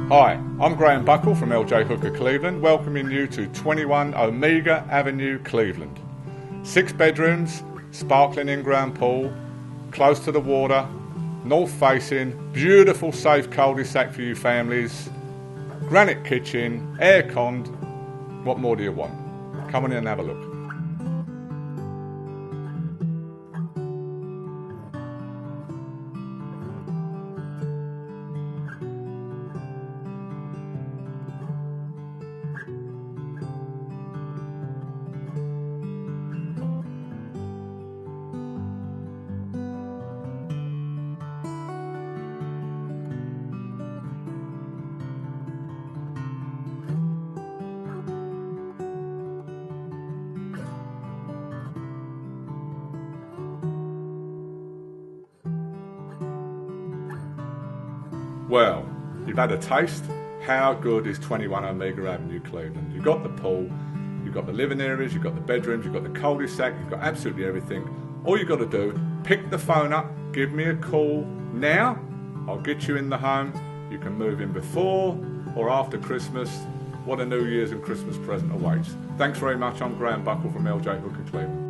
Hi, I'm Graham Buckle from LJ Hooker Cleveland, welcoming you to 21 Omega Avenue, Cleveland. 6 bedrooms, sparkling in-ground pool, close to the water, north facing, beautiful safe cul-de-sac for you families, granite kitchen, air-conned. What more do you want? Come on in and have a look. Well, you've had a taste. How good is 21 Omega Avenue, Cleveland? You've got the pool, you've got the living areas, you've got the bedrooms, you've got the cul-de-sac, you've got absolutely everything. All you've got to do, pick the phone up, give me a call now. I'll get you in the home. You can move in before or after Christmas. What a New Year's and Christmas present awaits. Thanks very much. I'm Graham Buckle from LJ Hooker Cleveland.